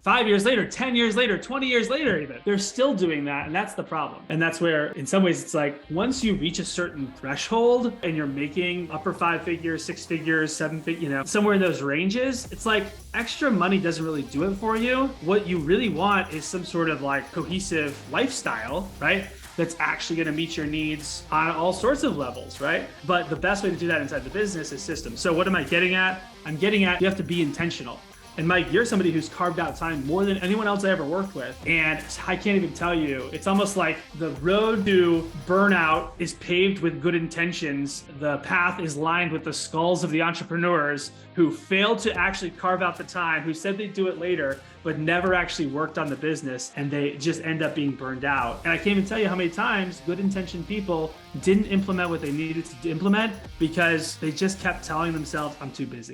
5 years later, 10 years later, 20 years later, even they're still doing that. And that's the problem. And that's where in some ways it's like, once you reach a certain threshold and you're making upper 5 figures, 6 figures, 7 figures, somewhere in those ranges, it's like extra money doesn't really do it for you. What you really want is some sort of like cohesive lifestyle, right? That's actually going to meet your needs on all sorts of levels, right? But the best way to do that inside the business is systems. So what am I getting at? I'm getting at you have to be intentional. And Mike, you're somebody who's carved out time more than anyone else I ever worked with. And I can't even tell you, it's almost like the road to burnout is paved with good intentions. The path is lined with the skulls of the entrepreneurs who failed to actually carve out the time, who said they'd do it later, but never actually worked on the business, and they just end up being burned out. And I can't even tell you how many times good intentioned people didn't implement what they needed to implement because they just kept telling themselves, I'm too busy.